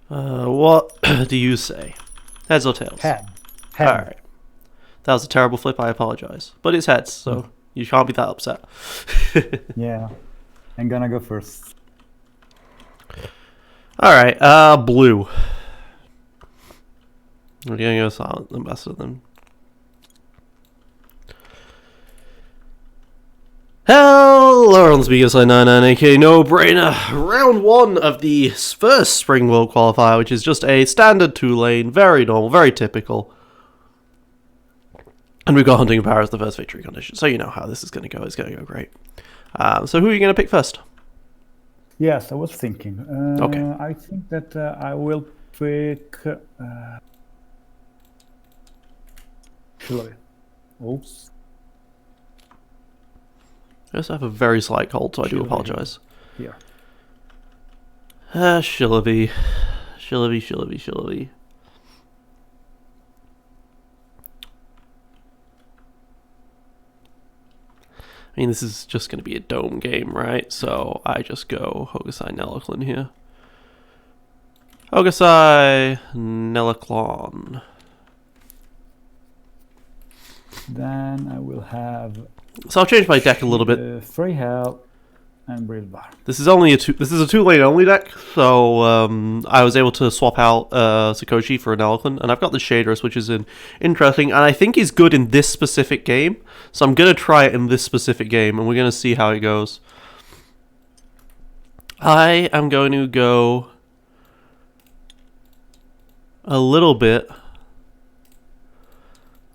What do you say? Heads or tails? Head. Head. Alright. That was a terrible flip, I apologize. But it's heads, so you can't be that upset. Yeah. I'm gonna go first. Alright, blue. We're gonna go silent ambassador then. Hello, on Speaker Side 99, aka NooBrainer. Round 1 of the first Spring World Qualifier, which is just a standard 2-lane, very normal, very typical. And we've got Hunting Power as the first victory condition, so you know how this is going to go. It's going to go great. So who are you going to pick first? Yes, I was thinking. Okay. I think that I will pick... Oops. I also have a very slight cold, so I do Shillaby. apologize. Here. Shillaby. Shillaby. I mean, this is just going to be a dome game, right? So I just go Hokusai Nelliclon here. Hokusai Nelliclon. Then I will have... So I'll change my deck a little bit. Free Hell and Brilvar. This is only a 2-lane only deck, so I was able to swap out Sakoshi for an Nelliclon, and I've got the Shaders, which is interesting, and I think he's good in this specific game, so I'm gonna try it in this specific game, and we're gonna see how it goes. I am going to go a little bit.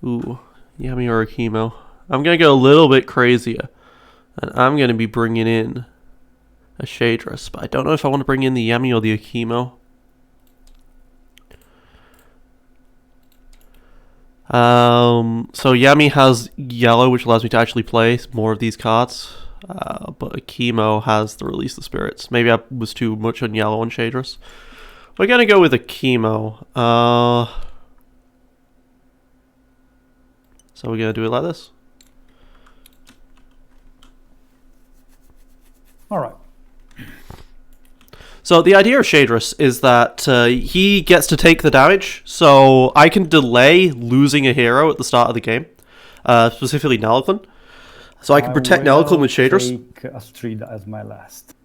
Ooh, Yami or Akimo. I'm going to go a little bit crazier. And I'm going to be bringing in a Shadress. But I don't know if I want to bring in the Yami or the Akimo. So Yami has yellow, which allows me to actually play more of these cards. But Akimo has the Release the Spirits. Maybe I was too much on yellow on Shadress. We're going to go with Akimo. So we're going to do it like this. All right. So the idea of Shadress is that he gets to take the damage, so I can delay losing a hero at the start of the game, specifically Nelliclon. So I can protect Nelliclon with Shadress. Take Astrida as my last.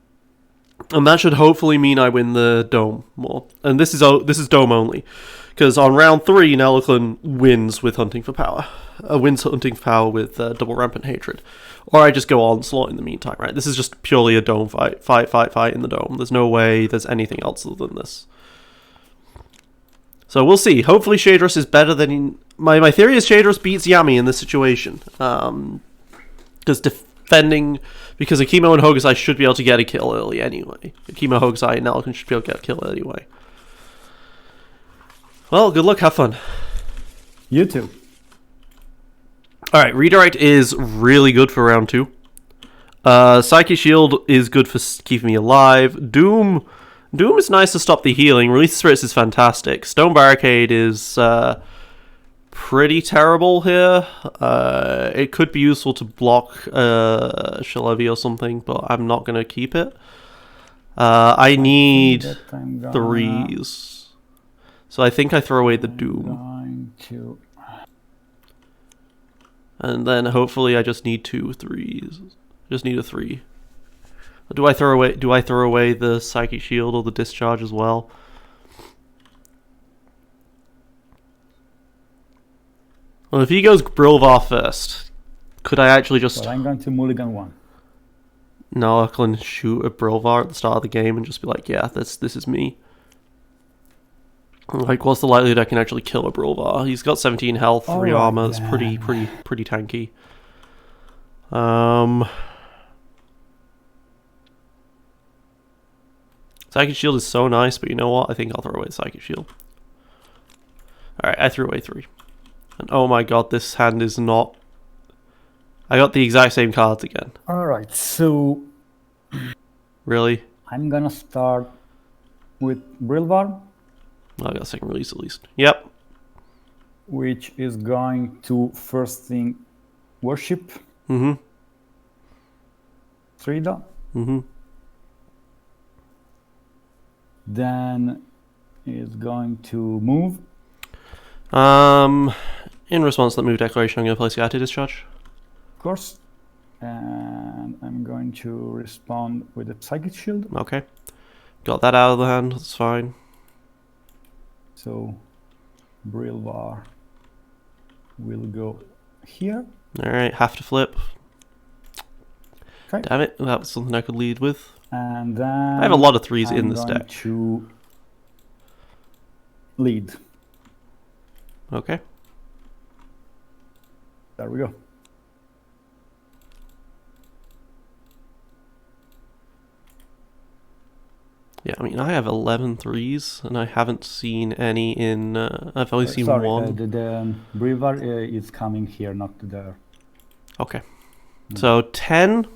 And that should hopefully mean I win the Dome more. And this is Dome only. Because on round 3, Nelliclon wins with Hunting for Power. Wins Hunting for Power with Double Rampant Hatred. Or I just go Onslaught in the meantime, right? This is just purely a Dome fight. Fight in the Dome. There's no way there's anything else other than this. So we'll see. Hopefully Shadress is better than... My theory is Shadress beats Yami in this situation. Because defending... Because Akimo and Hokusai should be able to get a kill early anyway. Akimo, Hokusai, and Nelliclon should be able to get a kill anyway. Well, good luck, have fun. You too. Alright, Redirect is really good for round 2. Psychic Shield is good for keeping me alive. Doom is nice to stop the healing. Release the Spirits is fantastic. Stone Barricade is pretty terrible here. It could be useful to block Shalevi or something, but I'm not going to keep it. I need 3s. So I think I throw away the Doom. And then hopefully I just need 2 3s. Just need a 3. Do I throw away the Psychic Shield or the Discharge as well? Well, if he goes Brilvar first, could I actually just... Well, I'm going to mulligan 1. Nelliclon shoot a Brilvar at the start of the game and just be like, yeah, this is me. Like, what's the likelihood I can actually kill a Brilvar? He's got 17 health, 3 armor. That's pretty tanky. Psychic Shield is so nice, but you know what? I think I'll throw away the Psychic Shield. Alright, I threw away 3. And oh my god, this hand is not... I got the exact same cards again. Alright, so... Really? I'm gonna start with Brilvar. I got a second release at least. Yep. Which is going to first thing worship. Mm-hmm. Trida. Mm-hmm. Then is going to move. In response to that move declaration, I'm going to play Skytear Discharge. Of course. And I'm going to respond with a Psychic Shield. Okay. Got that out of the hand, that's fine. So Brilvar will go here. Alright, have to flip. Okay. Damn it, that was something I could lead with. And then I have a lot of 3s in this deck. To lead. Okay. There we go. Yeah, I mean, I have 11 3s, and I haven't seen any in... I've only seen one. The Brilvar is coming here, not there. Okay. So 10.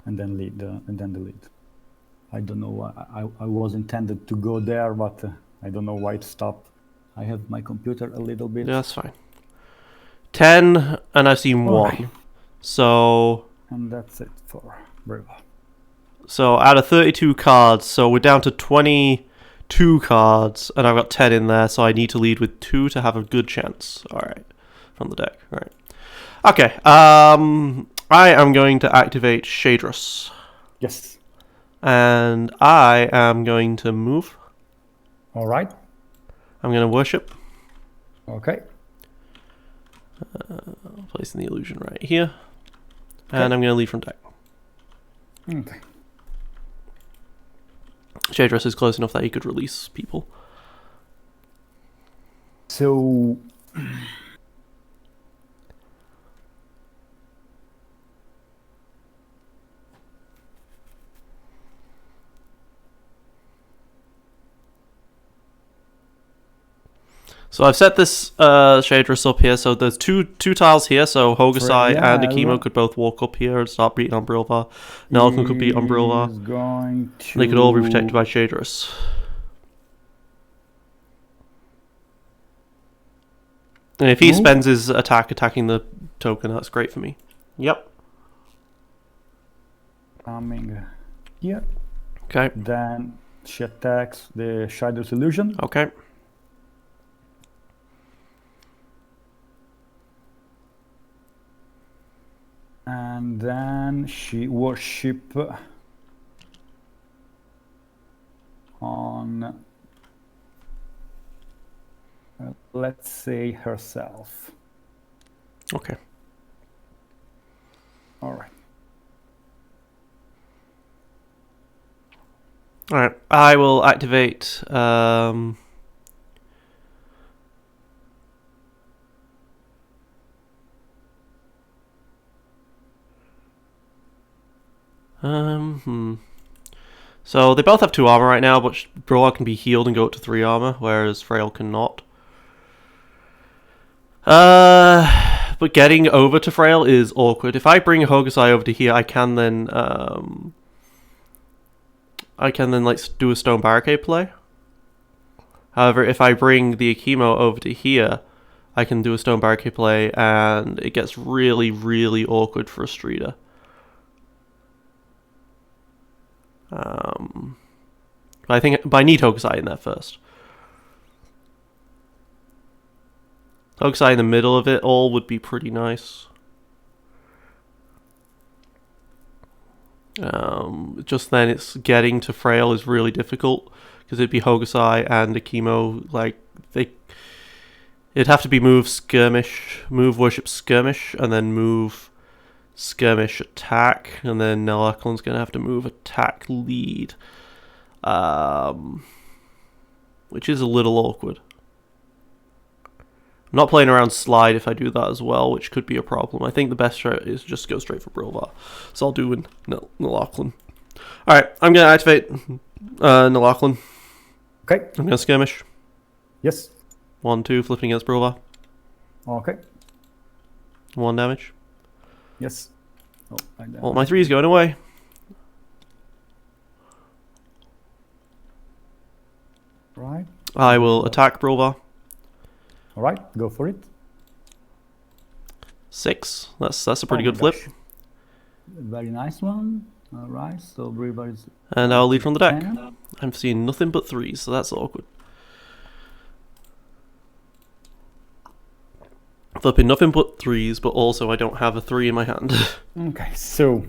And then lead, and then the lead. I don't know why I was intended to go there, but I don't know why it stopped. I have my computer a little bit. Yeah, that's fine. 10, and I've seen one. Right. So... And that's it for Brilvar. So out of 32 cards, so we're down to 22 cards, and I've got 10 in there, so I need to lead with 2 to have a good chance. Alright, from the deck. Alright. Okay, I am going to activate Shadrus. Yes. And I am going to move. Alright. I'm going to worship. Okay. Placing the illusion right here. And I'm going to lead from deck. Okay. Shadrus is close enough that he could release people. So So I've set this Shadrus up here, so there's two tiles here, so Hokusai and Akimo could both walk up here and start beating on Brilvar. Nelkun could beat on Brilvar. They could all be protected by Shadrus. And if he spends his attack attacking the token, that's great for me. Yep. Coming here. Okay. Then she attacks the Shadow's Illusion. Okay. And then she worship on, let's say, herself. Okay. All right. All right. I will activate. So they both have 2 armor right now, but Brilvar can be healed and go up to 3 armor, whereas Frail cannot. But getting over to Frail is awkward. If I bring Hokusai over to here, I can then like do a Stone Barricade play. However, if I bring the Akimo over to here, I can do a Stone Barricade play, and it gets really, really awkward for a Streeter. But I need Hokusai in there first. Hokusai in the middle of it all would be pretty nice. Just then, it's getting to Frail is really difficult because it'd be Hokusai and Akimo. Like it'd have to be move skirmish, move worship skirmish, and then move skirmish attack, and then Nelaklan's gonna have to move attack lead, which is a little awkward. I'm not playing around slide if I do that as well, which could be a problem. I think the best strat is just go straight for Brilvar, so I'll do Nelaklan. Alright, I'm gonna activate Nelaklan. Okay. I'm gonna skirmish. Yes. 1-2, flipping against Brilvar. Okay. 1 damage. Yes. Well, my 3's going away. Right. I will attack Brilvar. All right, go for it. 6. That's a pretty good flip. Very nice one. Alright, so Brewer's... And I'll lead from the deck. 10. I'm seeing nothing but 3s, so that's awkward. Flipping nothing but 3s, but also I don't have a 3 in my hand. Okay, so...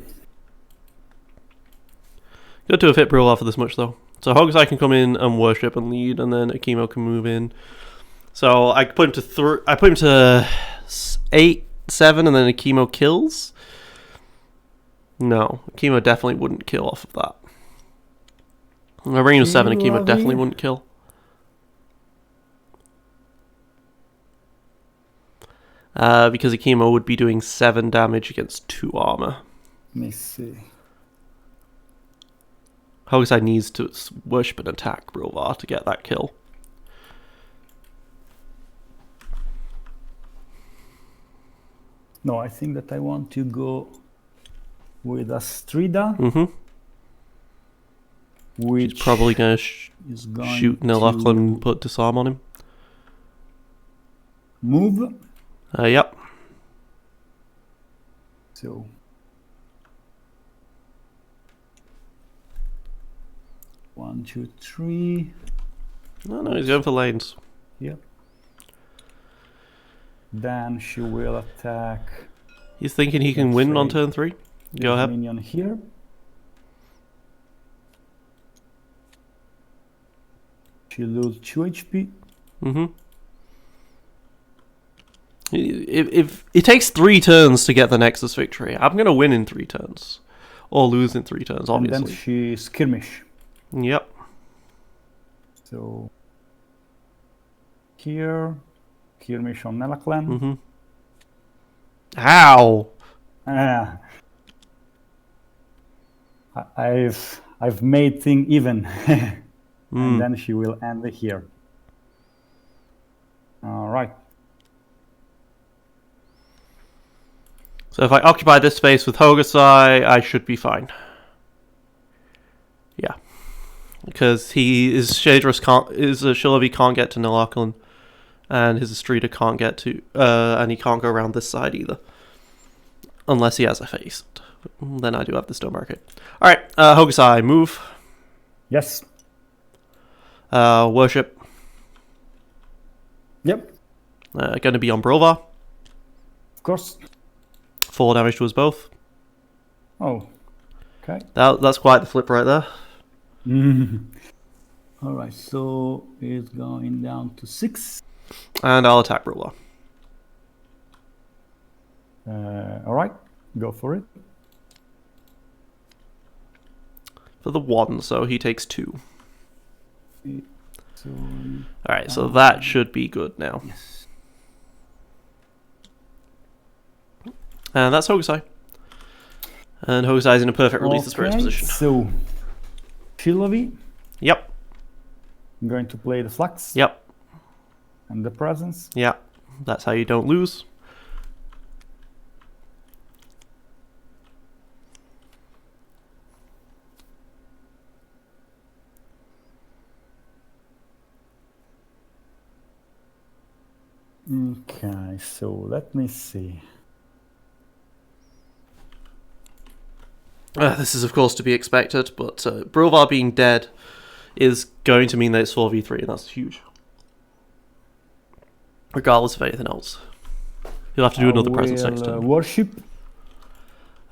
Good to have hit Brewell for this much, though. So Hokusai can come in and worship and lead, and then Akimo can move in. So I put him to I put him to 8, 7, and then Akimo kills. No, Akimo definitely wouldn't kill off of that. If I bring him to 7, Akimo definitely wouldn't kill. Because Akimo would be doing 7 damage against 2 armor. Let me see. Hokusai needs to worship and attack Brilvar to get that kill. No, I think that I want to go with Astrida. Mm-hmm. Which He's probably going to shoot Nilaklan and put disarm on him. Move. Yep. So... 1, 2, 3. No, he's going for lanes. Yep. Then she will attack. He's thinking he can win on turn 3. Go ahead. Minion here. She loses 2 HP. Mm-hmm. If it takes 3 turns to get the Nexus victory, I'm going to win in 3 turns. Or lose in 3 turns, obviously. And then she skirmish. Yep. So here, skirmish on Nilaklan. Mm-hmm. Ow! I've made thing even. Mm. And then she will end here. All right. So if I occupy this space with Hokusai, I should be fine. Yeah. Because Shillavi can't get to Nilaklan, and his Astrida can't get to, and he can't go around this side either. Unless he has a face. Then I do have the Stone Barricade. Alright, Hokusai, move. Yes. Worship. Yep. Going to be on Brilvar. Of course. 4 damage to us both. Oh. Okay. That's quite the flip right there. All right, so it's going down to 6. And I'll attack Brilvar. All right, go for it. For the 1, so he takes 2. So, Alright, so that should be good now. yes. And that's Hokusai. And Hokusai's in a perfect release the spirits position. So, Shillavi. Yep. I'm going to play the Flux. Yep. And the Presence. Yep. That's how you don't lose. Okay, so let me see. This is of course to be expected, but Brilvar being dead is going to mean that it's 4v3, and that's huge. Regardless of anything else. You'll have to do another presence next time. Worship.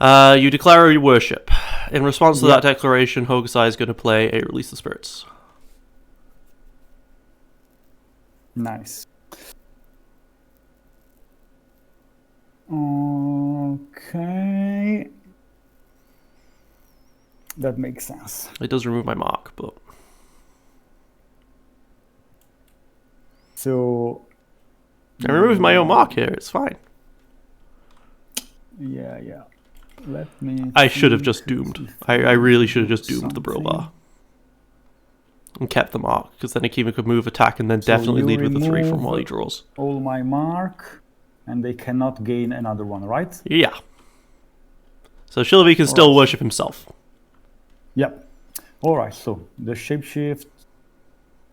You declare a worship. In response to that declaration, Hokusai is going to play a Release the Spirits. Nice. Okay. That makes sense. It does remove my mark, but... So... I removed my own mark here, it's fine. Yeah. Let me... I should have just doomed. I really should have just doomed the Brilvar. And kept the mark, because then Akima could move, attack, and then definitely lead with the 3 from what he draws. All my mark, and they cannot gain another one, right? Yeah. So Shillavi can still worship himself. Yep. Alright, so the shapeshift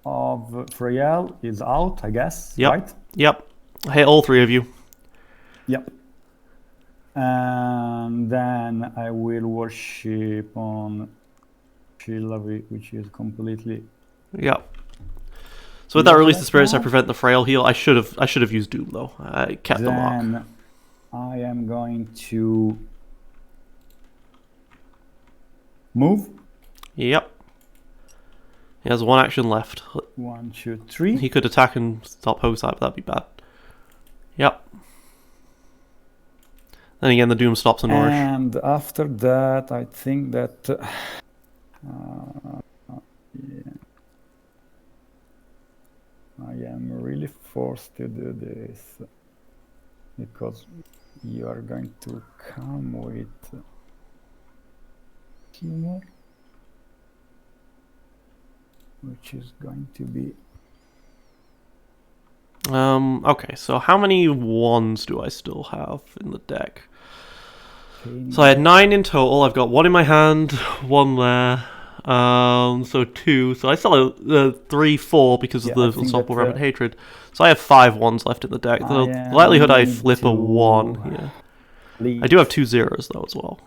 of Freyal is out, I guess, Yep. right? Yep. Hit all 3 of you. Yep. And then I will worship on Shillavi, which is completely. Yeah. So with that release the useless spirits, I now. prevent the frail heal. I should have used Doom though. I kept the lock. Then I am going to move. Yep. He has one action left. 1, 2, 3. He could attack and stop Hogside, but that'd be bad. Yep. Then again, the Doom stops a Nourish. And after that, I think that yeah, I am really forced to do this because you are going to come with here, which is going to be Okay, so how many wands do I still have in the deck? pain. So I had 9 in total. I've got 1 in my hand, 1 there. So 2. So I still have 3, 4 because of Yeah, I the think Unstoppable that, Rampant Hatred. So I have 5 wands left in the deck. The likelihood I flip a 1 here. I do have 2 zeros though as well.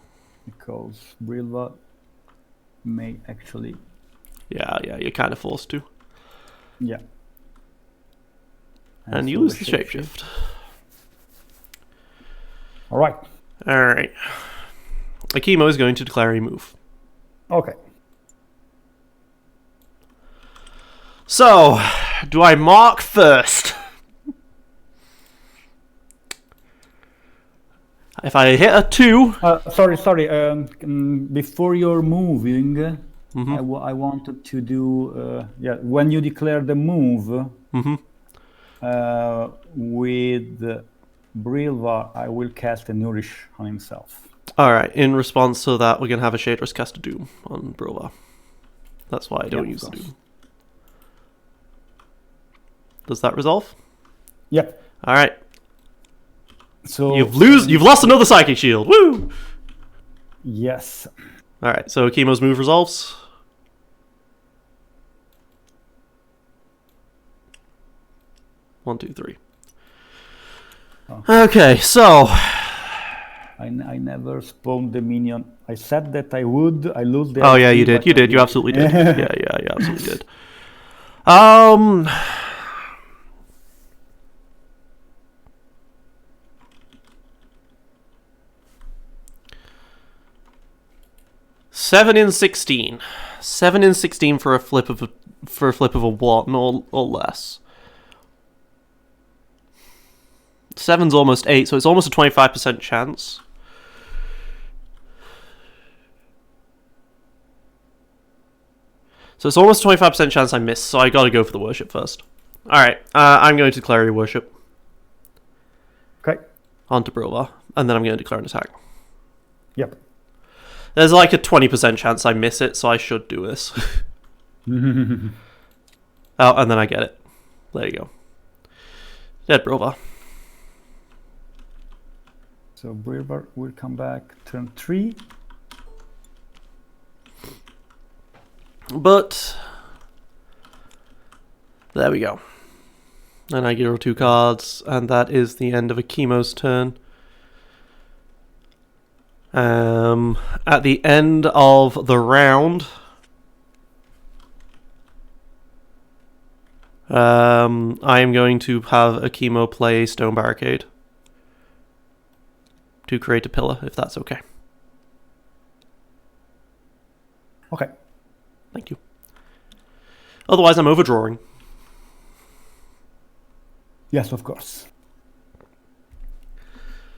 Because Brilva may actually. Yeah, you're kind of forced to. Yeah. And you so lose the shapeshift. Alright. Alright. Akimo is going to declare a move. Okay. So, do I mark first? If I hit a 2... Sorry. Before you're moving, Mm-hmm. I wanted to do. When you declare the move, Mm-hmm. With Brilva, I will cast a Nourish on himself. Alright, in response to that, we're going to have a Shadow's cast a Doom on Brilva. That's why I don't use the Doom. Does that resolve? Yep. Alright. So You've lost another Psychic Shield! Woo! Yes. Alright, so Akimo's move resolves. One, two, three. Oh. Okay, so... I never spawned the minion. I said that I would. I lose the. Oh yeah, XP, you did. but You I did. You absolutely did. Yeah, you absolutely did. Um... 7 in 16. 7 in 16 for a flip of a 1 or less. 7's almost 8, so it's almost a 25% chance. So it's almost a 25% chance I miss, so I gotta go for the worship first. Alright, I'm going to declare a worship. Okay. Onto Brilva, and then I'm going to declare an attack. Yep. There's like a 20% chance I miss it, so I should do this. Oh, and then I get it. There you go. Dead Brilva. So Brilva will come back turn 3. But there we go. And I get 2 cards, and that is the end of Akimo's turn. At the end of the round, I am going to have Akimo play Stone Barricade to create a pillar, if that's okay. Okay. Thank you. Otherwise, I'm overdrawing. Yes, of course.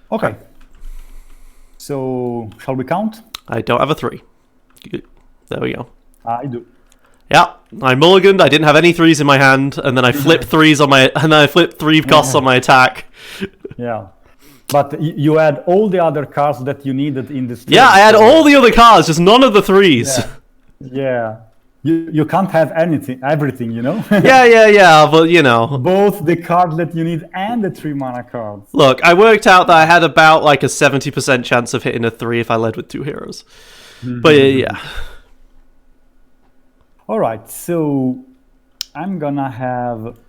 Okay. So, shall we count? I don't have a 3. There we go. I do. Yeah, I mulliganed. I didn't have any 3s in my hand, and then I flipped 3s on my, and then I flipped 3 costs on my attack. Yeah, but you had all the other cards that you needed in this. Yeah, I had all the other cards, just none of the 3s. Yeah. You can't have everything, you know. yeah, but you know. Both the cards that you need and the 3 mana cards. Look, I worked out that I had about like a 70% chance of hitting a 3 if I led with 2 heroes. But yeah. All right, so I'm gonna have.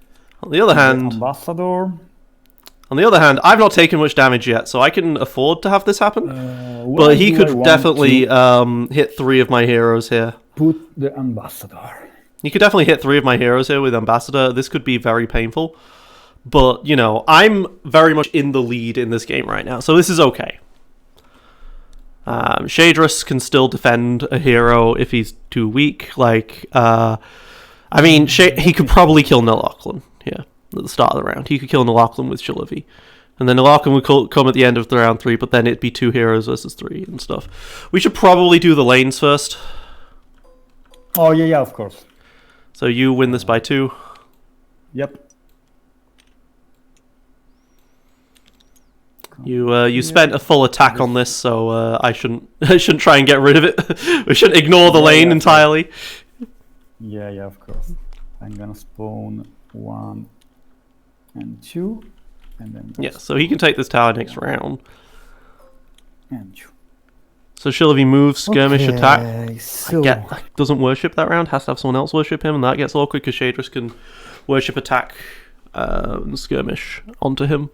On the other hand, Ambassador. On the other hand, I've not taken much damage yet, so I can afford to have this happen. Where But he do I could want definitely to hit 3 of my heroes here. put the ambassador. He could definitely hit 3 of my heroes here with Ambassador. This could be very painful. But, you know, I'm very much in the lead in this game right now, so this is okay. Shadrus can still defend a hero if he's too weak. Like, I mean, he could probably kill Nilauclan here at the start of the round. He could kill Nilauclan with Shalavi. And then Nilauclan would come at the end of the round 3, but then it'd be 2 heroes versus 3 and stuff. We should probably do the lanes first. Oh, yeah, of course. So you win this by 2. Yep. You spent a full attack on this, so I shouldn't try and get rid of it. We shouldn't ignore the lane entirely. Yeah, of course. I'm gonna spawn 1 and 2, and then Yeah, so he can take this tower next round. and 2. So Shalavi moves, skirmish, attack. So Doesn't worship that round, has to have someone else worship him, and that gets awkward because Shadrus can worship, attack, and skirmish onto him.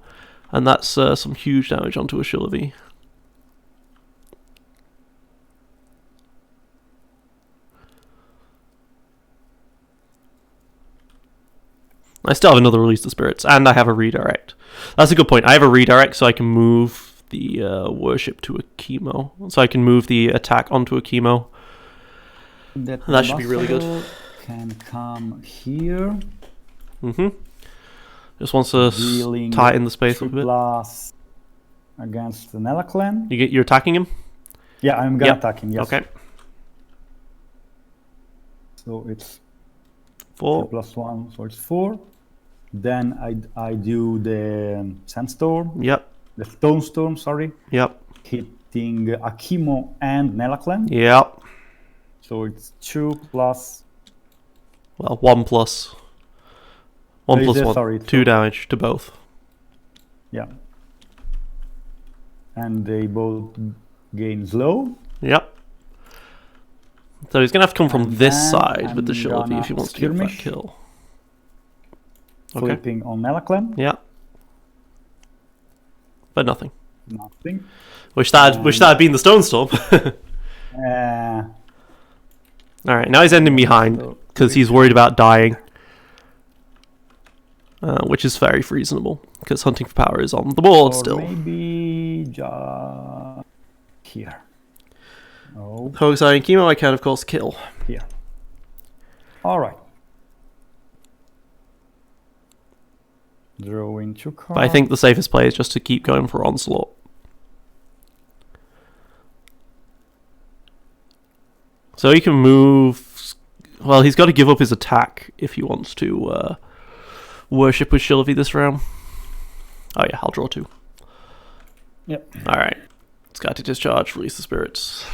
And that's some huge damage onto a Shalavi. I still have another Release the Spirits, and I have a redirect. That's a good point. I have a redirect, so I can move the worship to a chemo. So I can move the attack onto a chemo. That should be really good. Can come here. Just wants to tighten the space a bit. Plus against the Nilauclan. You're attacking him? Yeah, I'm gonna attack him. Yes. Okay. So it's 4 plus 1, so it's 4. Then I do the sandstorm. Yep. The stone storm. Sorry. Yep. Hitting Akimo and Nilauclan. Yep. So it's 2 plus. Well, 1 plus. 1 plus 1. Sorry, 2 damage to both. Yeah. And they both gain slow. Yep. So he's going to have to come from And this then side with the I'm Shalavi gonna if he wants to get that skirmish. kill. Okay. Flipping on Nilauclan. Yeah. But nothing. Nothing. Wish that had been the Stone Storm. Alright, now he's ending behind because he's worried about dying. Which is very reasonable because Hunting for Power is on the board Or still. maybe just here. No, Hokusai and Chemo I can of course kill. here. All right. Drawing 2 cards. But I think the safest play is just to keep going for Onslaught. So he can move. Well, he's got to give up his attack if he wants to worship with Shalavi this round. Oh yeah, I'll draw 2. Yep. Alright. Sky to discharge, release the spirits.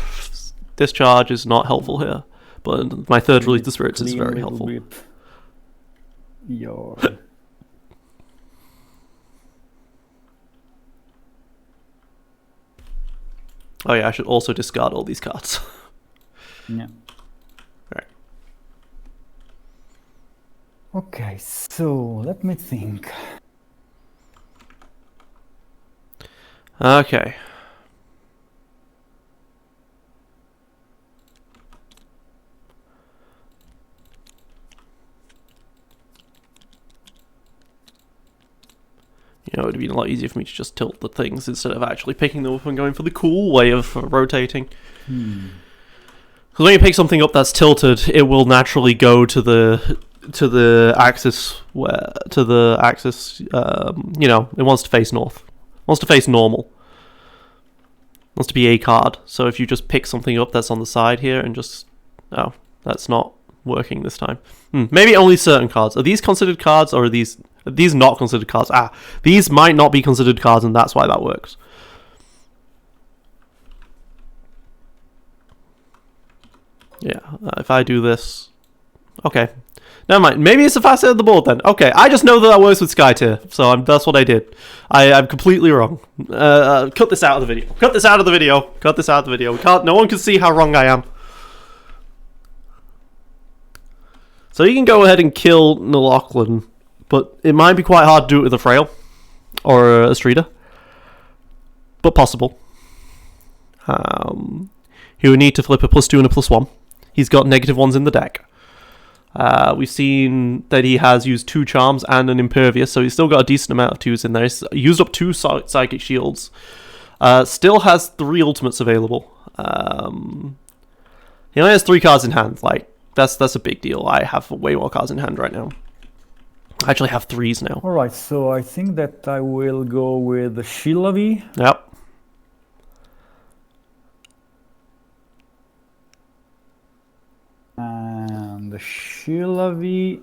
Discharge is not helpful here, but my third release the spirits is very helpful. Your Oh yeah, I should also discard all these cards. yeah. Alright. Okay, so let me think. Okay. You know, it would have been a lot easier for me to just tilt the things instead of actually picking them up and going for the cool way of rotating. Because when you pick something up that's tilted, it will naturally go to the axis you know, it wants to face north. It wants to face normal. It wants to be a card. So if you just pick something up that's on the side here and just... Oh, that's not working this time. Maybe only certain cards. Are these considered cards or are these not considered cards? These might not be considered cards and that's why that works. Yeah, if I do this... Okay. Never mind. Maybe it's the fast side of the board then. Okay, I just know that works with Skytear, so that's what I did. I'm completely wrong. Cut this out of the video. Cut this out of the video. Cut this out of the video. No one can see how wrong I am. So you can go ahead and kill Nilauclan, but it might be quite hard to do it with a Frail. or Astrida, but possible. He would need to flip a +2 and a +1. He's got -1s in the deck. We've seen that he has used 2 charms and an impervious, so he's still got a decent amount of 2s in there. He's used up 2 psychic shields. Still has 3 ultimates available. He only has 3 cards in hand. Like, that's a big deal. I have way more cards in hand right now. I actually have 3s now. All right, so I think that I will go with Shillavi. Yep. And the Shillavi.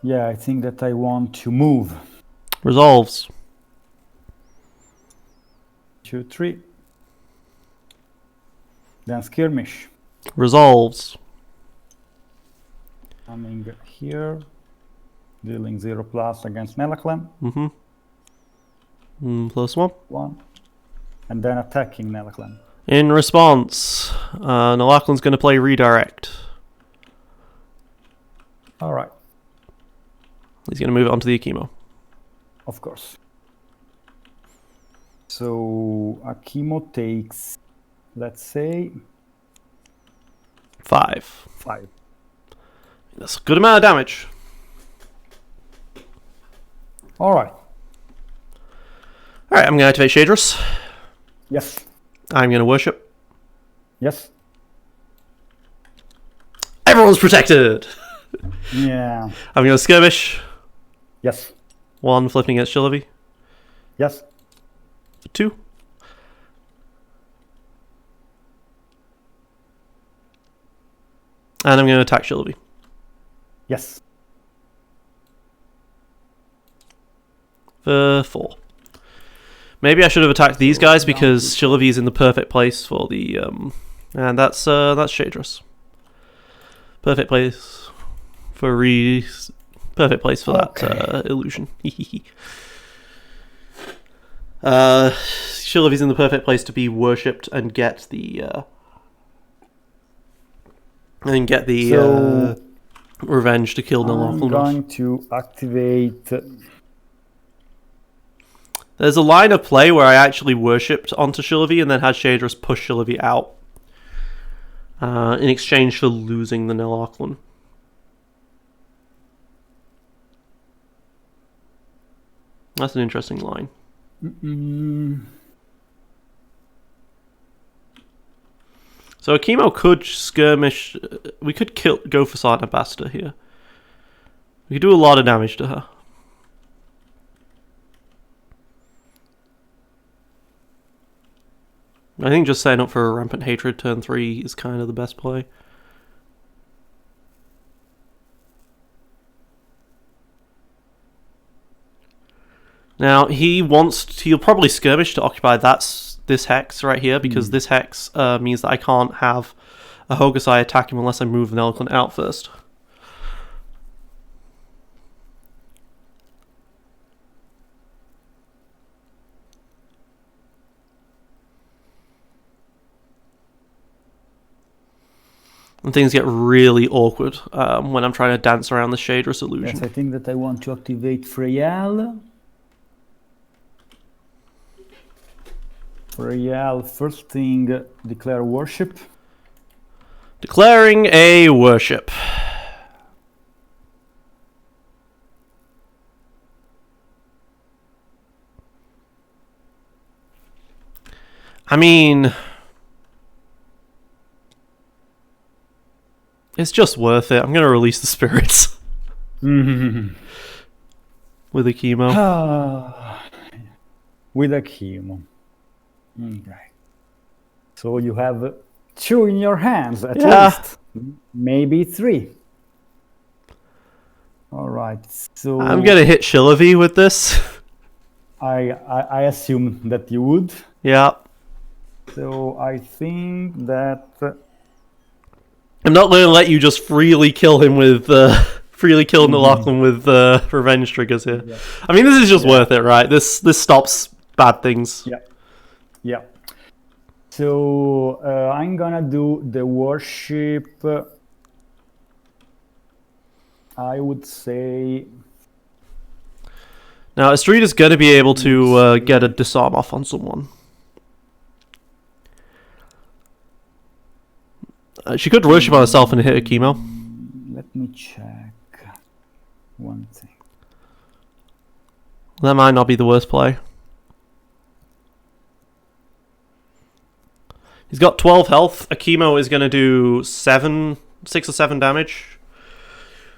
Yeah, I think that I want to move. Resolves. 2, 3. Then skirmish. Resolves. Coming here. Dealing 0+ against Nelaklan. +1. 1. And then attacking Nelaklan. In response, Nelaklan's going to play redirect. All right. He's going to move it onto the Akimo. Of course. So Akimo takes, let's say, 5. 5. That's a good amount of damage. All right. Alright, I'm going to activate Shadris. Yes. I'm going to worship. Yes. Everyone's protected! Yeah. I'm going to skirmish. Yes. 1 flipping against Shillavi. Yes. 2. And I'm going to attack Shillavi. Yes. For 4. Maybe I should have attacked these guys because Shillavi is in the perfect place for the and that's Shadris. Perfect place for perfect place for that illusion. Shillavi's in the perfect place to be worshipped and get the revenge to kill Nelaklan. I'm going to activate. There's a line of play where I actually worshipped onto Shillavi and then had Shadris push Shillavi out in exchange for losing the Nelaklan. That's an interesting line. So Akimo could skirmish. We could go for Sergeant Ambassador here. We could do a lot of damage to her. I think just setting up for a Rampant Hatred turn 3 is kind of the best play. Now, he'll probably skirmish to occupy this hex right here, because this hex means that I can't have a Hokusai attack him unless I move an Nelaklan out first. And things get really awkward when I'm trying to dance around the Shadris illusion. Yes, I think that I want to activate Freyal. Freyal, first thing, declare worship. Declaring a worship. I mean, it's just worth it. I'm going to release the spirits. With Akimo. With Akimo. Okay. So you have 2 in your hands at least. Maybe 3. All right. So I'm going to hit Shillavi with this. I assume that you would. Yeah. So I think that I'm not going to let you just freely kill him with Lachlan with revenge triggers here. Yeah. I mean, this is just worth it, right? This stops bad things. Yeah. So I'm gonna do the worship. I would say. Now, Estrida's going to be able to get a disarm off on someone. She could worship on herself and hit a chemo. Let me check one thing. That might not be the worst play. He's got 12 health. A chemo is going to do 6 or 7 damage.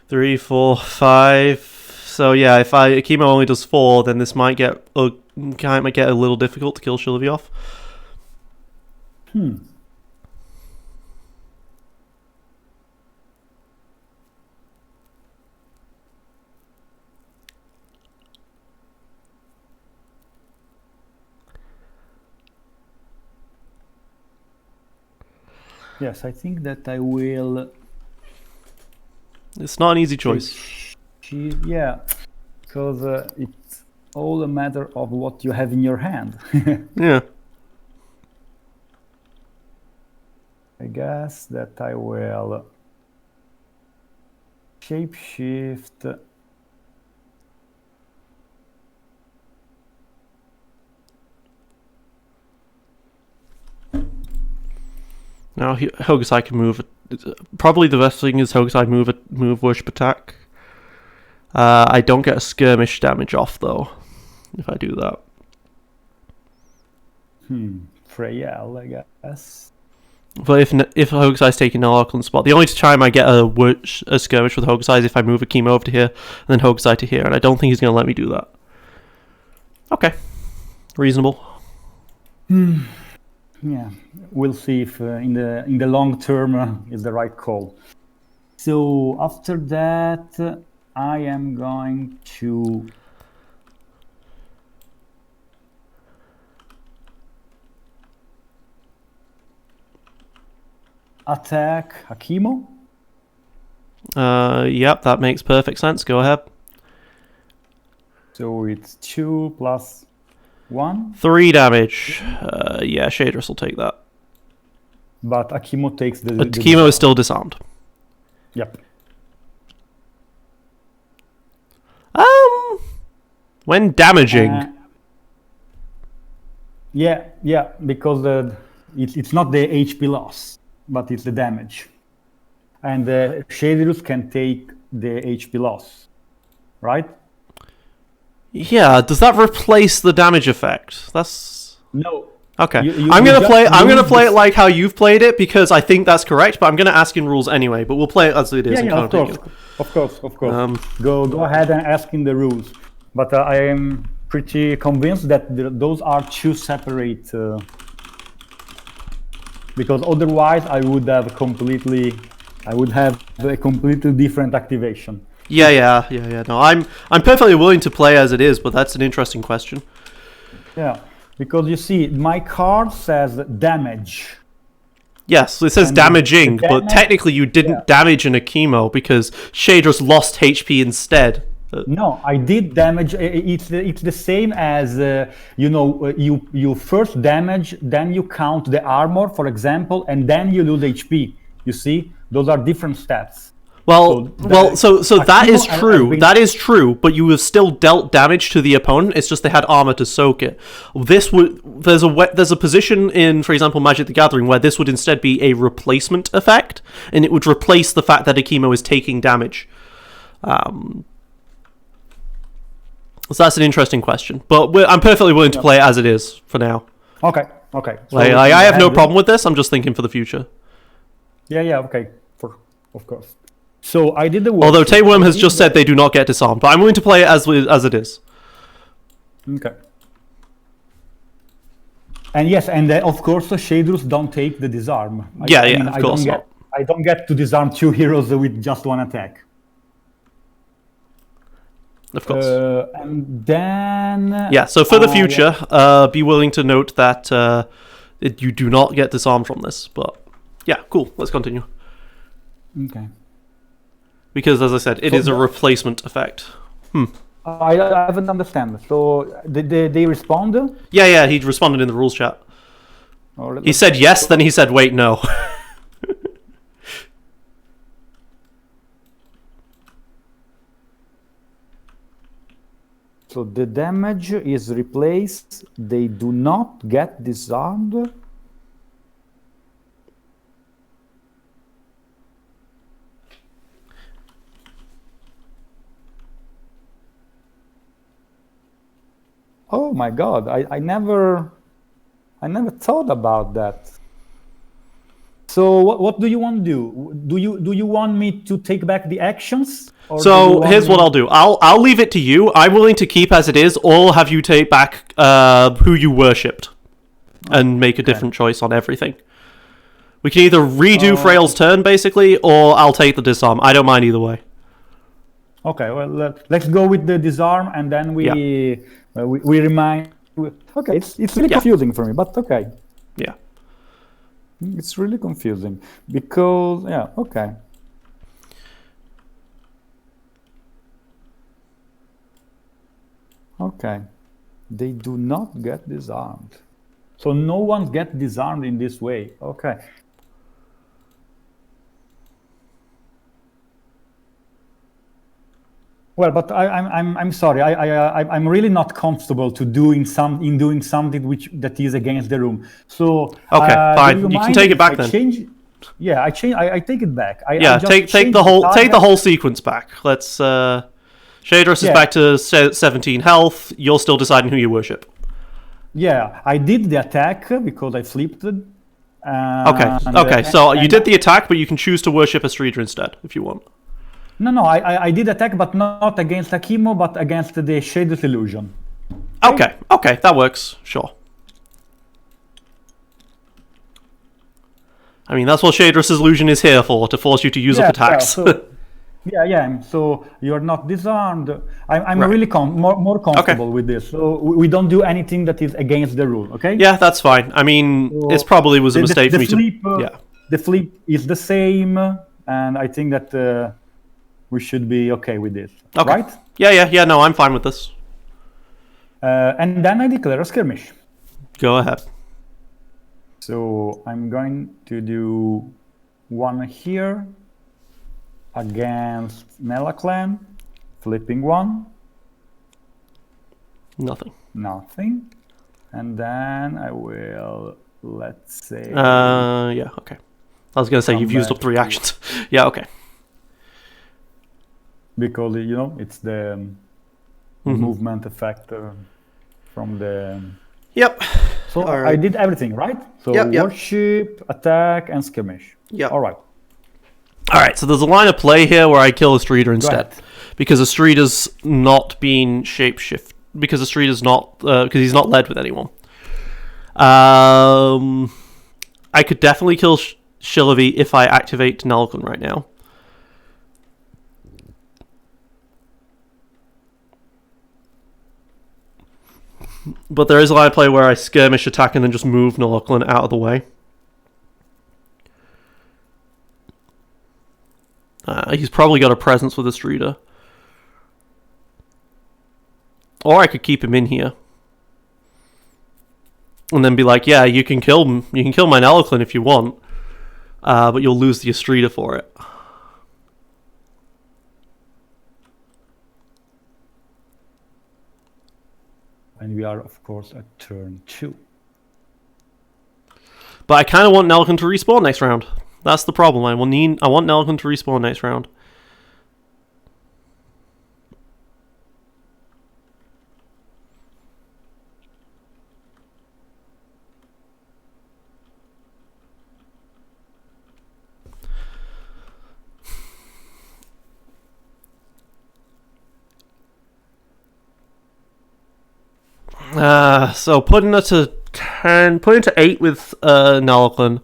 3, 4, 5. So yeah, if a chemo only does 4, then this might get a little difficult to kill Shilvy off. Yes, I think that I will. It's not an easy choice. Yeah, because it's all a matter of what you have in your hand. Yeah. I guess that I will shapeshift. Now Hokusai can move. Probably the best thing is Hokusai move worship attack. I don't get a skirmish damage off though if I do that. Freyel, I guess. But if Hokusai's taking no Lachlan's spot, the only time I get a skirmish with Hokusai is if I move a chemo over to here and then Hokusai to here, and I don't think he's going to let me do that. Okay, reasonable. Yeah, we'll see if in the long term is the right call. So after that, I am going to attack Hakimo. Yep, that makes perfect sense. Go ahead. So it's 2 plus 1. 3 damage. Yeah, Shadris will take that. But Akimo takes the chemo is still disarmed. Yep. When damaging. Yeah, because it's not the HP loss, but it's the damage. And Shadris can take the HP loss, right? Yeah, does that replace the damage effect? That's no. Okay. I'm gonna play it like how you've played it because I think that's correct. But I'm gonna ask in rules anyway. But we'll play it as it is. Yeah, of course. Go ahead and ask in the rules. But I am pretty convinced that those are 2 separate. Because otherwise, I would have a completely different activation. Yeah. No, I'm perfectly willing to play as it is, but that's an interesting question. Yeah, because you see, my card says damage. Yes, it says damaging, but technically you didn't damage in a chemo because Shadris lost HP instead. No, I did damage. It's the same as you first damage, then you count the armor, for example, and then you lose HP. You see, those are different stats. So that is true. That is true, but you have still dealt damage to the opponent. It's just they had armor to soak it. There's a position in, for example, Magic the Gathering where this would instead be a replacement effect, and it would replace the fact that a chemo is taking damage. So that's an interesting question, but I'm perfectly willing to play it as it is for now. Okay. So I have no problem with this. I'm just thinking for the future. Yeah. Okay. Of course. So I did the work. Although Tapeworm has just said they do not get disarmed, but I'm willing to play it as it is. Okay. And yes, and of course, Shadris don't take the disarm. Of course not. I don't get to disarm 2 heroes with just 1 attack. Of course. And then... Yeah, so for the future, be willing to note that You do not get disarmed from this, but yeah, cool. Let's continue. Okay. Because, as I said, it is a replacement effect. I haven't understand. So did they respond? Yeah, he responded in the rules chat. Or He said yes, then he said, wait, no. So the damage is replaced. They do not get disarmed. Oh my God! I never thought about that. So what do you want to do? Do you want me to take back the actions? Or do you So want here's me- what I'll do. I'll leave it to you. I'm willing to keep as it is, or have you take back who you worshipped and make a different choice on everything. We can either redo Frail's turn, basically, or I'll take the disarm. I don't mind either way. Okay, well let's go with the disarm, and then we remind. Okay, it's really confusing for me, but okay. Yeah. It's really confusing because okay. Okay, they do not get disarmed. So no one gets disarmed in this way. Okay. Well, but I'm sorry. I'm really not comfortable to doing something that is against the room. So Okay, fine. do You can mind take it if back I then. change? Yeah, I change. I take it back. I just take change the whole target. sequence back. Let's Shadrus is Yeah. back to 17 health. You're still deciding who you worship. Yeah, I did the attack because I flipped. Okay. So you did the attack, but you can choose to worship a Streeter instead if you want. No, I did attack, but not against Akimo, but against the Shadow's Illusion. Okay, that works. Sure. I mean, that's what Shadrus' illusion is here for, to force you to use up attacks. So you're not disarmed. I'm Right. really more comfortable with this. So we don't do anything that is against the rule, okay? Yeah, that's fine. I mean, it probably was a mistake for me to... The flip is the same, and I think that we should be okay with this, Okay. right? Yeah, no, I'm fine with this. And then I declare a skirmish. Go ahead. So I'm going to do one here against Nella Clan, flipping one, Nothing. nothing, and then I will, let's say, Yeah, okay. I was going to say you've used up 3 actions. Yeah, okay. because it's the movement effect from the. Yep. So All right. I did everything right. So Yep. worship, attack, and skirmish. Yep. All right. All right, so there's a line of play here where I kill a Streeter instead. ahead. Because a Streeter's not being shapeshift. Because a Streeter's not... because he's not led with anyone. I could definitely kill Shillavi if I activate Nalkun right now. But there is a line of play where I skirmish attack and then just move Nalkun out of the way. He's probably got a presence with a Streeter. Or I could keep him in here. And then be like, yeah, you can kill him. You can kill my Nalkun if you want. But you'll lose the Streeter for it. And we are, of course, at turn 2. But I kind of want Nalkun to respawn next round. That's the problem. I want Nalkun to respawn next round. So putting it to 10, putting it to 8 with Nalkun.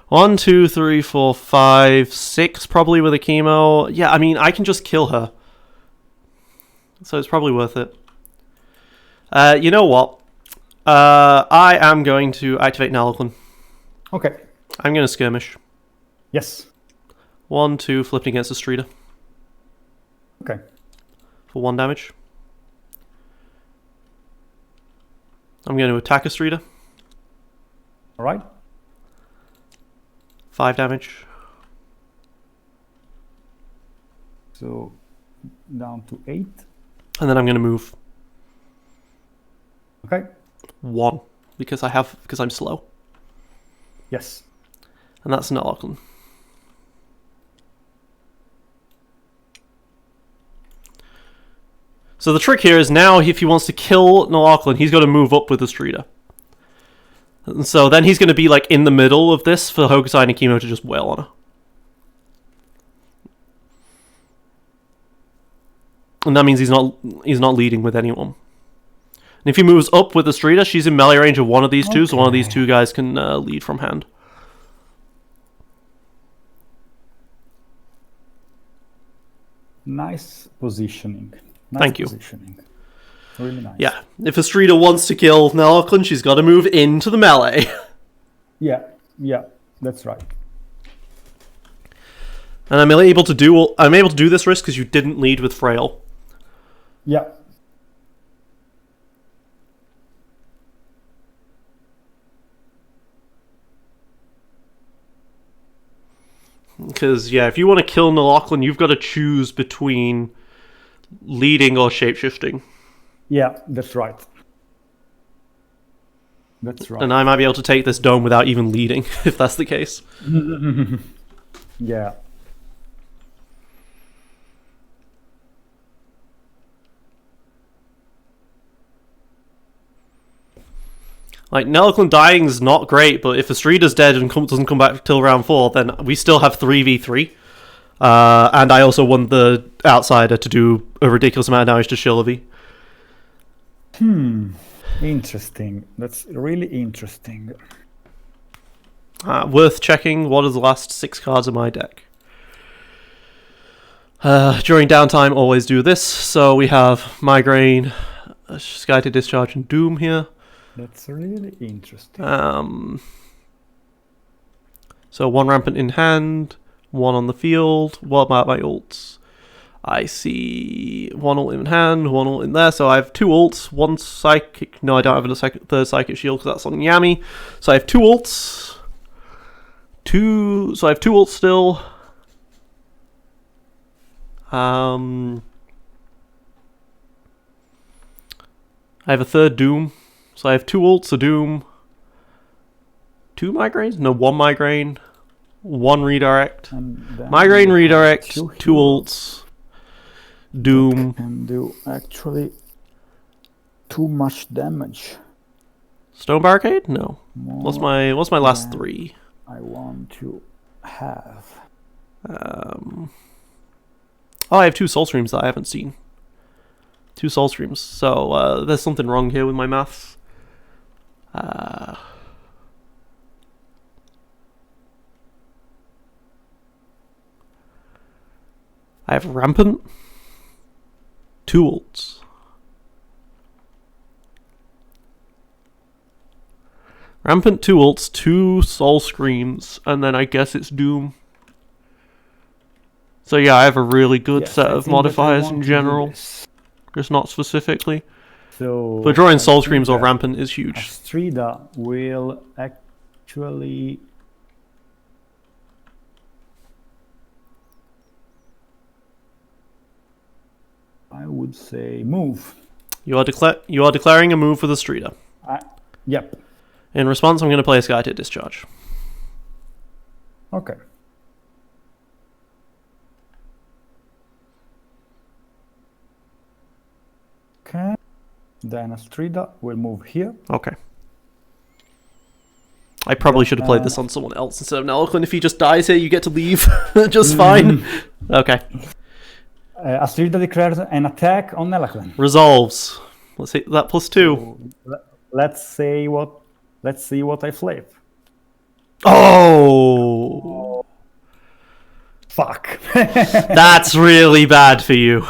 1, 2, 3, 4, 5, 6 probably with a chemo. Yeah, I mean, I can just kill her. So it's probably worth it. You know what? I am going to activate Nalaklan. Okay. I'm going to skirmish. Yes. 1, 2, flipping against the Streeter. Okay. For 1 damage. I'm going to attack a Streeter. All right. 5 damage. So down to 8. And then I'm going to move Okay. 1 because I'm slow. Yes. And that's Nalaklan. So the trick here is now if he wants to kill Nalaklan, he's got to move up with the Streeter. And so then he's going to be like in the middle of this for Hokusai and Akimo to just wail on her. And that means he's not leading with anyone. And if he moves up with the Streeter, she's in melee range of one of these two, so one of these two guys can lead from hand. Nice positioning. Nice Thank you. Positioning. Really nice. Yeah, if a Streeter wants to kill Nalaklan, she's got to move into the melee. Yeah, that's right. And I'm able to do this risk because you didn't lead with Frail. Yeah. Because, yeah, if you want to kill Nalaklan, you've got to choose between leading or shapeshifting. Yeah, that's right. That's right. And I might be able to take this dome without even leading, if that's the case. Yeah. Like, Nalaklan dying is not great, but if a Streeter's dead and doesn't come back till round 4, then we still have 3v3. And I also want the Outsider to do a ridiculous amount of damage to Shillavi. Interesting. That's really interesting. Worth checking, what are the last 6 cards of my deck? During downtime, always do this. So we have Migraine, Skytear Discharge, and Doom here. That's really interesting. So 1 Rampant in hand, 1 on the field. What about my ults? I see 1 ult in hand, 1 ult in there. So I have 2 ults, 1 Psychic. No, I don't have a third Psychic Shield because that's on Yami. So I have 2 ults. So I have 2 ults still. I have a third Doom. So I have 2 ults, a Doom. 2 Migraines? No, 1 Migraine. 1 Redirect. Migraine, Redirect, 2 ults. Doom. And do actually too much damage. Stone Barricade? No. What's my last 3? I want to have. Oh, I have 2 Soul Streams that I haven't seen. 2 Soul Streams. So there's something wrong here with my maths. I have Rampant. 2 ults. Rampant, 2 ults, 2 Soul Screams, and then I guess it's Doom. So yeah, I have a really good set of modifiers in general. Just not specifically. So but drawing Soul Screams or Rampant is huge. Astrida will actually... I would say move. You are declaring a move for the Streeter. Yep. In response, I'm going to play a Skytear Discharge. Okay. Okay. Then Astrida will move here. Okay. I probably should have played this on someone else instead of Nalaklan. If he just dies here, you get to leave just fine. Okay. Astrida declares an attack on Nalaklan. Resolves. Let's hit that +2. So, let's see what I flip. Oh! Fuck. That's really bad for you.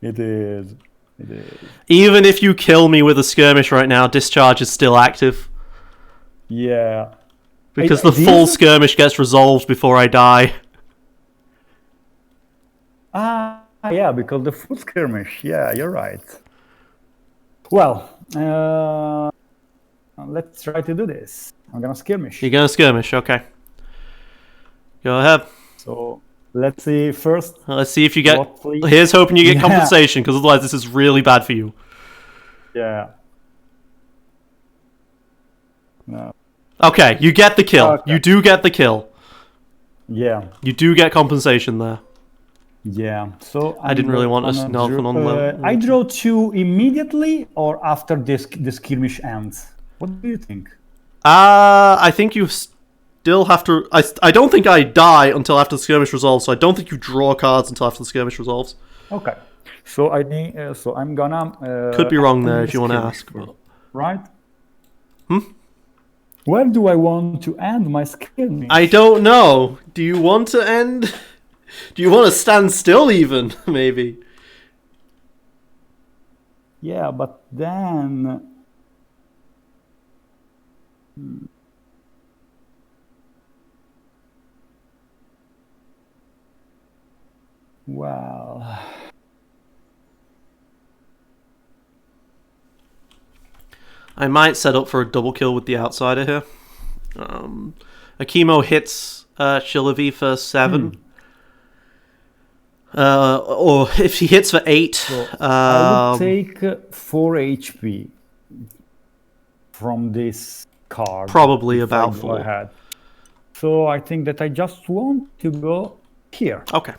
It is. It is. Even if you kill me with a skirmish right now, discharge is still active. Yeah. Because the full skirmish gets resolved before I die. Ah, yeah, because the full skirmish. Yeah, you're right. Well, let's try to do this. I'm gonna skirmish. You're gonna skirmish, okay. Go ahead. So let's see first. Let's see if you get... Hopefully. Here's hoping you get compensation, because otherwise this is really bad for you. Yeah. No. Okay, you get the kill. Okay. You do get the kill. Yeah. You do get compensation there. Yeah. So I didn't really want a Nelson on level. I draw 2 immediately or after the skirmish ends. What do you think? I think you still have to... I don't think I die until after the skirmish resolves, so I don't think you draw cards until after the skirmish resolves. Okay. So I need. So I'm gonna. Could be wrong there if you want to ask. But... Right. Where do I want to end my skirmish? I don't know. Do you want to end? Do you want to stand still even, maybe? Yeah, but then... Well... I might set up for a double kill with the outsider here. Akimo hits Shillavi for 7. Or if he hits for 8... So I would take 4 HP from this card. Probably about 4. Ahead. So I think that I just want to go here. Okay.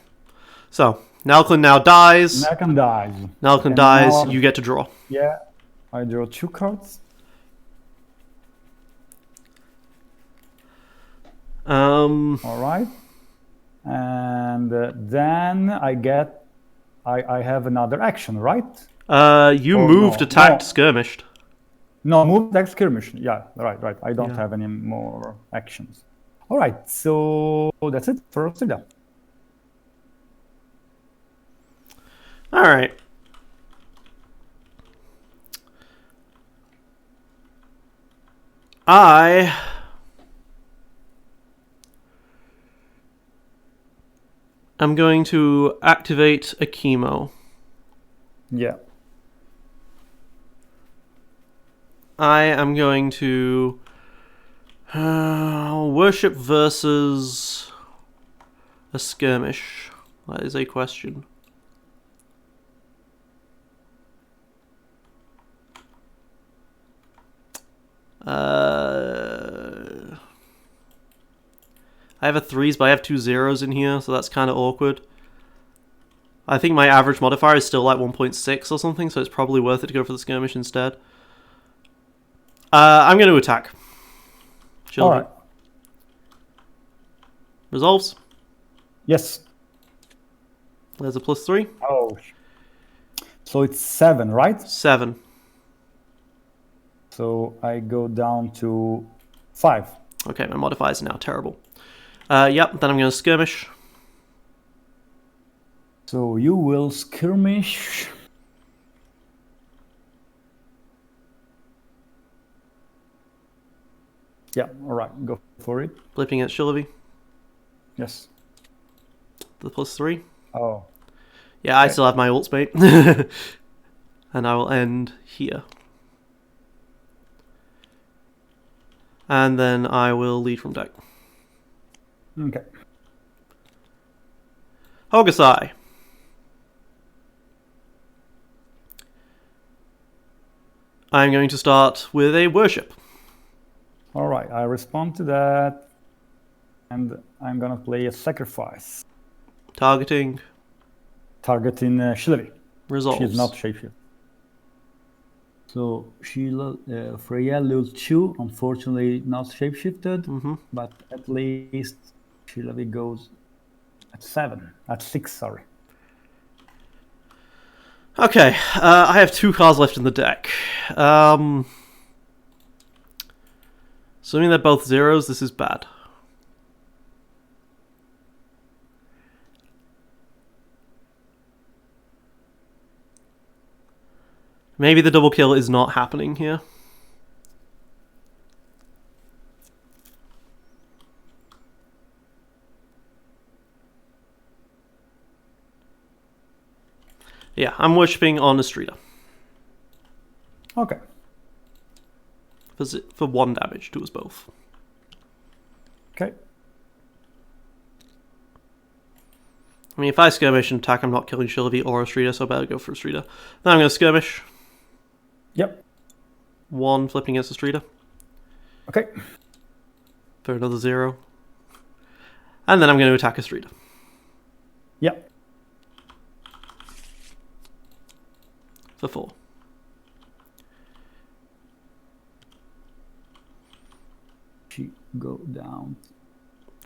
So, Nalclin now dies. Nalclin dies. Nalclin dies, you get to draw. Yeah, I draw 2 cards. All right. And then I get... I have another action, right? You moved, attacked, skirmished. No, moved, attacked, skirmished. Yeah, right. I don't have any more actions. All right, so that's it for Australia. All right. I'm going to activate Akimo. Yeah. I am going to worship versus a skirmish. That is a question. I have a 3s, but I have 2 0s in here, so that's kind of awkward. I think my average modifier is still like 1.6 or something, so it's probably worth it to go for the skirmish instead. I'm going to attack. Alright. Resolves? Yes. There's a +3. Oh. So it's 7, right? 7. So I go down to 5. Okay, my modifiers are now terrible. Yep, then I'm going to skirmish. So you will skirmish. Yeah, alright, go for it. Flipping at Shillavi. Yes. The +3. Oh. Yeah, I still have my ults, mate. And I will end here. And then I will lead from deck. Okay. Hokusai. I'm going to start with a worship. All right, I respond to that. And I'm going to play a sacrifice. Targeting. Targeting Shillavi. Resolves. She's not shapeshift. So Freya loses 2, unfortunately not shapeshifted, but at least Shillavi goes at 6, sorry. Okay, I have 2 cards left in the deck. Assuming they're both 0s, this is bad. Maybe the double kill is not happening here. Yeah, I'm worshipping on Estrida. Okay. For 1 damage to us both. Okay. I mean, if I skirmish and attack, I'm not killing Shilvi or Estrida, so I better go for Estrida. Then I'm going to skirmish. Yep. 1 flipping against Estrida. Okay. For another 0. And then I'm going to attack Estrida. Yep. For 4. She go down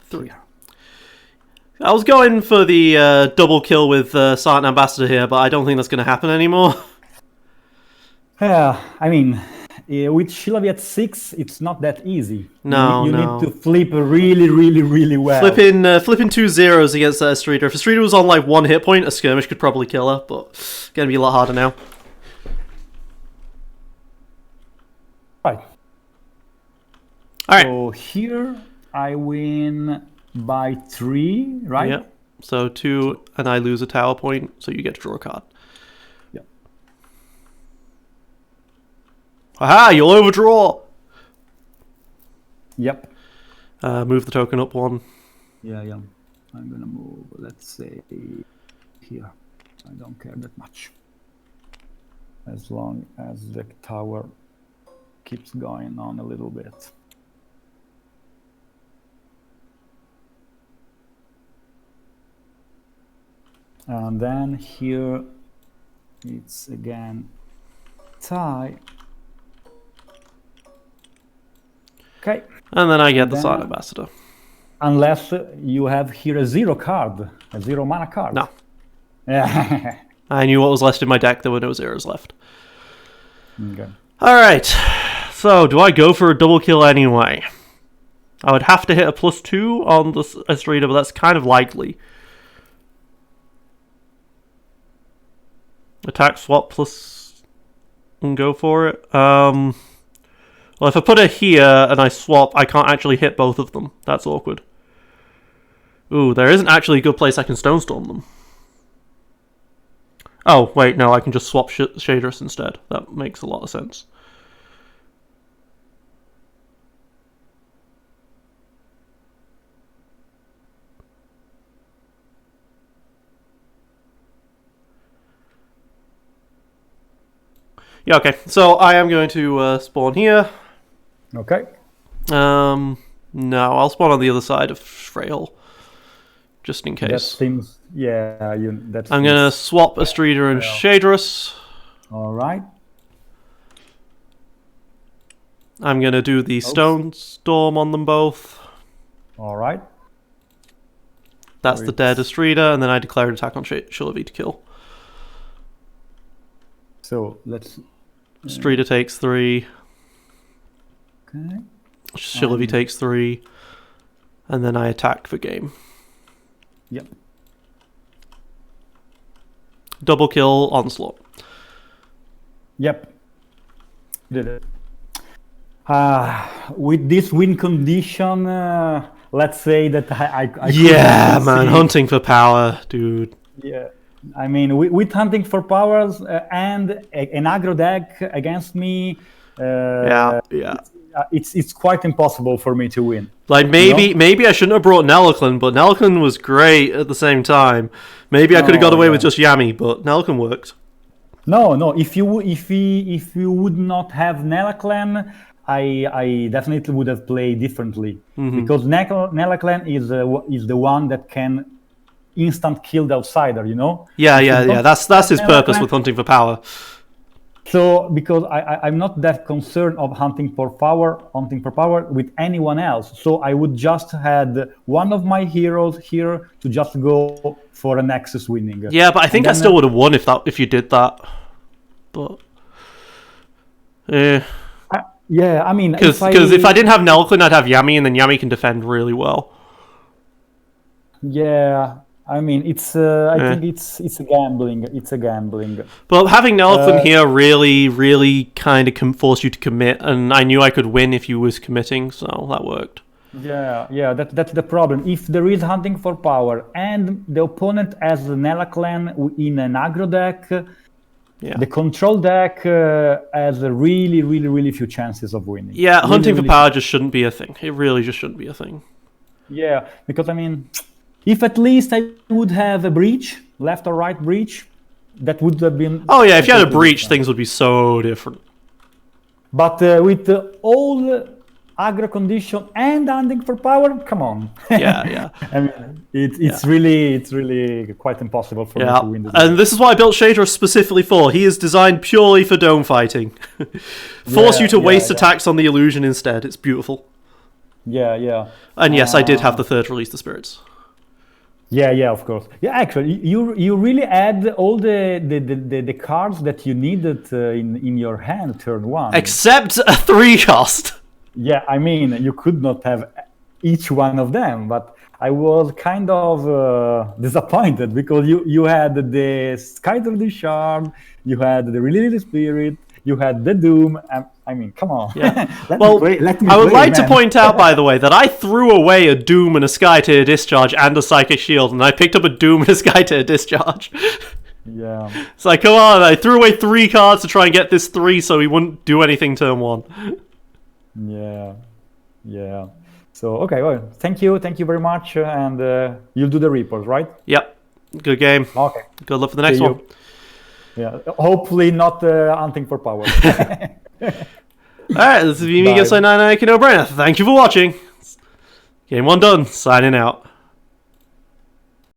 3. I was going for the double kill with Sergeant Ambassador here, but I don't think that's going to happen anymore. Yeah, I mean, with Shilvi at 6, it's not that easy. No, you no. need to flip really, really, really well. Flipping 2 zeros against Estrida. If Estrida was on like 1 hit point, a skirmish could probably kill her, but it's going to be a lot harder now. Right. Alright. So here I win by 3, right? Yep. So 2, and I lose a tower point, so you get to draw a card. Yep. Aha! You'll overdraw! Yep. Move the token up 1. Yeah. I'm gonna move, let's say, here. I don't care that much. As long as the tower keeps going on a little bit. And then here it's again tie. Okay. And then I get the Sergeant Ambassador. Unless you have here a 0 card, a 0 mana card. No. Yeah. I knew what was left in my deck. There were no zeros left. Okay. Alright. So, do I go for a double kill anyway? I would have to hit a +2 on the Estrida, but that's kind of likely. Attack, swap, plus... and go for it. Well, if I put it here and I swap, I can't actually hit both of them. That's awkward. Ooh, there isn't actually a good place I can Stone Storm them. Oh, wait, no, I can just swap Shadris instead. That makes a lot of sense. Yeah, okay. So I am going to spawn here. Okay. No, I'll spawn on the other side of Freyhall. Just in case. That seems, yeah, I'm going to swap Estrida and Shadris. All right. I'm going to do the Stone Storm on them both. All right. That's the dead Estrida, and then I declare an attack on Shilvi to kill. So let's... Estrida takes 3. Okay. Shilvi takes 3. And then I attack for game. Yep. Double kill, onslaught. Yep. Did it. With this win condition, let's say that I yeah, man, hunting for power, dude. Yeah. I mean, with hunting for powers and an aggro deck against me, it's quite impossible for me to win. Like maybe I shouldn't have brought Nelliclan, but Nelliclan was great at the same time. Maybe I could have got away with just Yami, but Nelliclan worked. No. If you would not have Nelliclan, I definitely would have played differently, because Nelliclan is the one that can instant kill the outsider, you know? Yeah. That's his purpose with hunting for power. So, because I'm not that concerned of hunting for power with anyone else. So I would just had one of my heroes here to just go for a Nexus winning. Yeah, but I think I still would have won if you did that. But yeah, I mean, because if I didn't have Nelliclan, I'd have Yami, and then Yami can defend really well. Yeah. I mean, I think it's a gambling. It's a gambling. But having Nelson here really kind of forced you to commit, and I knew I could win if you was committing, so that worked. Yeah. That's the problem. If there is hunting for power and the opponent has an Elaclan in an aggro deck, the control deck has a really few chances of winning. Yeah, hunting for power just shouldn't be a thing. It really just shouldn't be a thing. Yeah, because I mean, if at least I would have a breach, left or right breach, that would have been... Oh yeah, if you had a breach, things would be so different. But with all aggro condition and hunting for power, come on. Yeah. I mean, it's really quite impossible for me to win this. And this is what I built Shader specifically for. He is designed purely for dome fighting. Force you to waste attacks on the illusion instead. It's beautiful. Yeah. And yes, I did have the third release the spirits. Yeah, of course. Yeah, actually, you really add all the cards that you needed in your hand turn one. Except a 3 cost. Yeah, I mean, you could not have each one of them, but I was kind of disappointed because you had the Skytear Shard, you had the Religious Spirit, you had the Doom. I mean, come on. Yeah. Let me I would play, like to point out, by the way, that I threw away a Doom and a Skytear Discharge and a Psychic Shield, and I picked up a Doom and a Skytear Discharge. Yeah. It's like, come on, I threw away 3 cards to try and get this 3 so he wouldn't do anything turn 1. Yeah. So, okay, well, thank you very much, and you'll do the reports, right? Yep. Good game. Okay. Good luck for the next one. Yeah, hopefully not hunting for power. Alright, this is me, NooBrainer. Thank you for watching. Game 1 done. Signing out.